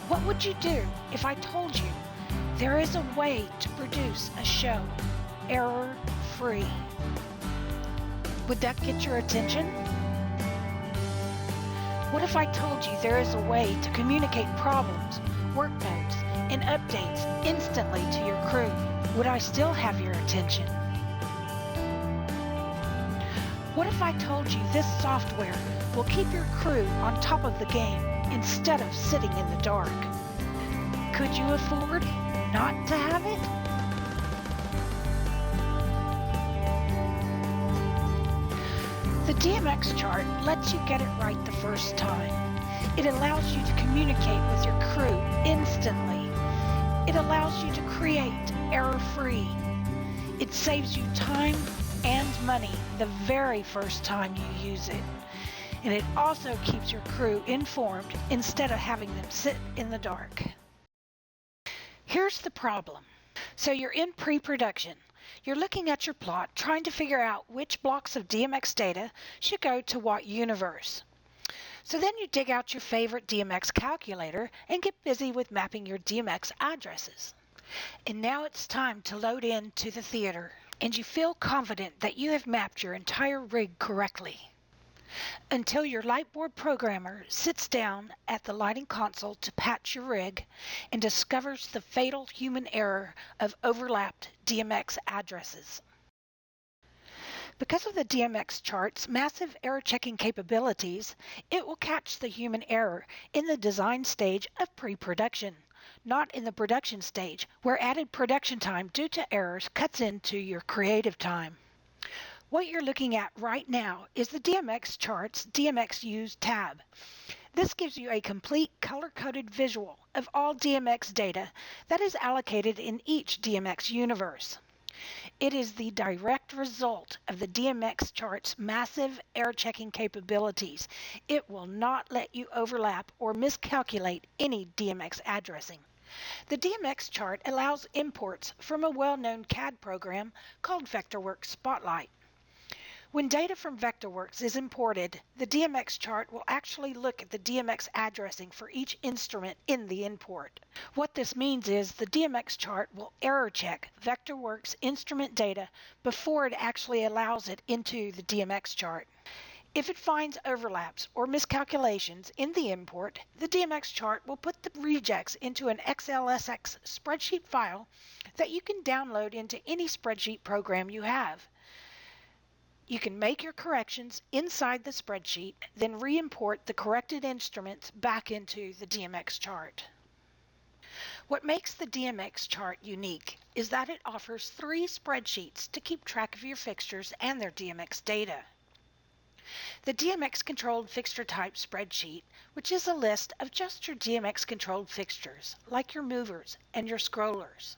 What would you do if I told you there is a way to produce a show error-free? Would that get your attention? What if I told you there is a way to communicate problems, work notes, and updates instantly to your crew? Would I still have your attention? What if I told you this software will keep your crew on top of the game instead of sitting in the dark? Could you afford not to have it? The DMX chart lets you get it right the first time. It allows you to communicate with your crew instantly. It allows you to create error-free. It saves you time and money the very first time you use it. And it also keeps your crew informed instead of having them sit in the dark. Here's the problem. So you're in pre-production. You're looking at your plot, trying to figure out which blocks of DMX data should go to what universe. So then you dig out your favorite DMX calculator and get busy with mapping your DMX addresses. And now it's time to load in to the theater, and you feel confident that you have mapped your entire rig correctly. Until your lightboard programmer sits down at the lighting console to patch your rig and discovers the fatal human error of overlapped DMX addresses. Because of the DMX chart's massive error checking capabilities, it will catch the human error in the design stage of pre-production, not in the production stage, where added production time due to errors cuts into your creative time. What you're looking at right now is the DMX chart's DMX Use tab. This gives you a complete color-coded visual of all DMX data that is allocated in each DMX universe. It is the direct result of the DMX chart's massive error checking capabilities. It will not let you overlap or miscalculate any DMX addressing. The DMX chart allows imports from a well-known CAD program called Vectorworks Spotlight. When data from Vectorworks is imported, the DMX chart will actually look at the DMX addressing for each instrument in the import. What this means is the DMX chart will error check Vectorworks instrument data before it actually allows it into the DMX chart. If it finds overlaps or miscalculations in the import, the DMX chart will put the rejects into an XLSX spreadsheet file that you can download into any spreadsheet program you have. You can make your corrections inside the spreadsheet, then re-import the corrected instruments back into the DMX chart. What makes the DMX chart unique is that it offers 3 spreadsheets to keep track of your fixtures and their DMX data. The DMX controlled fixture type spreadsheet, which is a list of just your DMX controlled fixtures, like your movers and your scrollers.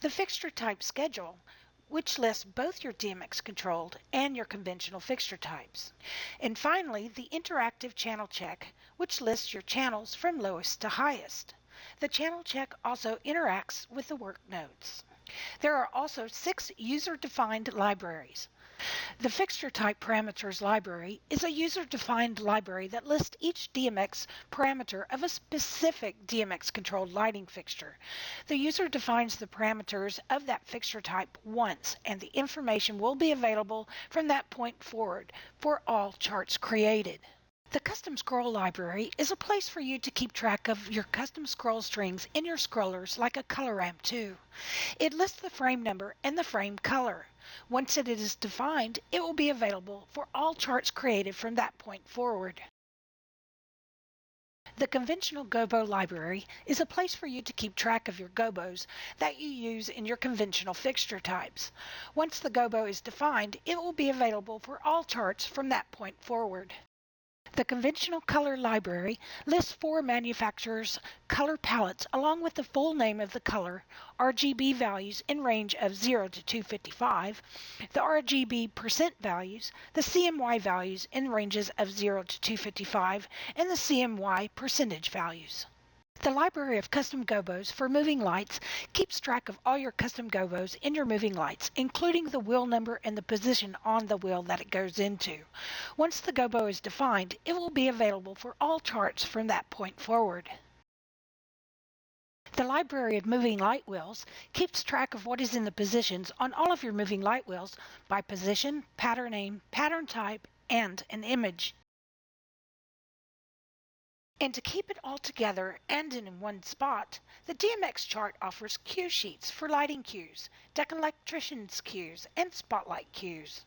The fixture type schedule, which lists both your DMX controlled and your conventional fixture types. And finally, the interactive channel check, which lists your channels from lowest to highest. The channel check also interacts with the work notes. There are also 6 user-defined libraries. The fixture type parameters library is a user-defined library that lists each DMX parameter of a specific DMX controlled lighting fixture. The user defines the parameters of that fixture type once, and the information will be available from that point forward for all charts created. The custom scroll library is a place for you to keep track of your custom scroll strings in your scrollers like a color ramp too. It lists the frame number and the frame color. Once it is defined, it will be available for all charts created from that point forward. The conventional Gobo library is a place for you to keep track of your Gobos that you use in your conventional fixture types. Once the Gobo is defined, it will be available for all charts from that point forward. The conventional color library lists 4 manufacturers' color palettes along with the full name of the color, RGB values in range of 0 to 255, the RGB percent values, the CMY values in ranges of 0 to 255, and the CMY percentage values. The library of custom gobos for moving lights keeps track of all your custom gobos in your moving lights, including the wheel number and the position on the wheel that it goes into. Once the gobo is defined, it will be available for all charts from that point forward. The library of moving light wheels keeps track of what is in the positions on all of your moving light wheels by position, pattern name, pattern type, and an image. And to keep it all together and in one spot, the DMX chart offers cue sheets for lighting cues, deck electrician's cues, and spotlight cues.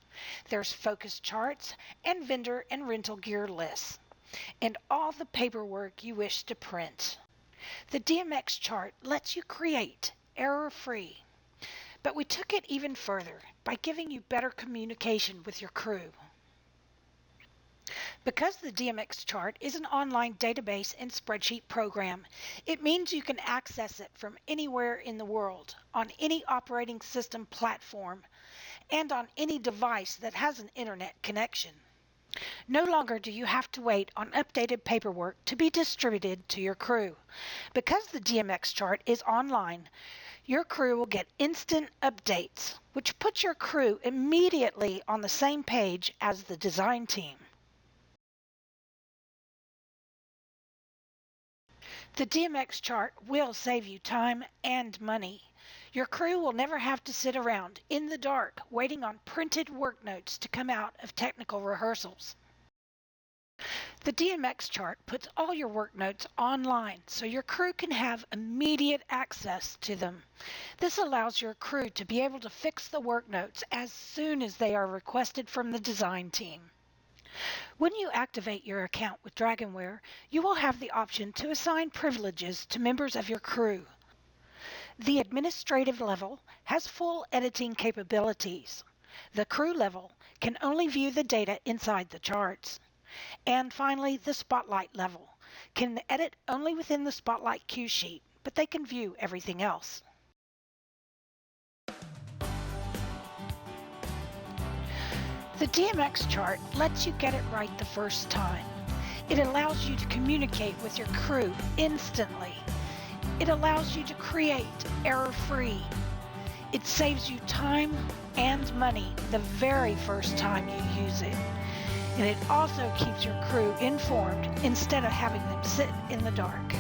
There's focus charts and vendor and rental gear lists, and all the paperwork you wish to print. The DMX chart lets you create error-free, but we took it even further by giving you better communication with your crew. Because the DMX chart is an online database and spreadsheet program, it means you can access it from anywhere in the world, on any operating system platform, and on any device that has an internet connection. No longer do you have to wait on updated paperwork to be distributed to your crew. Because the DMX chart is online, your crew will get instant updates, which puts your crew immediately on the same page as the design team. The DMX chart will save you time and money. Your crew will never have to sit around in the dark waiting on printed work notes to come out of technical rehearsals. The DMX chart puts all your work notes online so your crew can have immediate access to them. This allows your crew to be able to fix the work notes as soon as they are requested from the design team. When you activate your account with Dragonware, you will have the option to assign privileges to members of your crew. The administrative level has full editing capabilities. The crew level can only view the data inside the charts. And finally, the Spotlight level can edit only within the Spotlight cue sheet, but they can view everything else. The DMX chart lets you get it right the first time. It allows you to communicate with your crew instantly. It allows you to create error-free. It saves you time and money the very first time you use it. And it also keeps your crew informed instead of having them sit in the dark.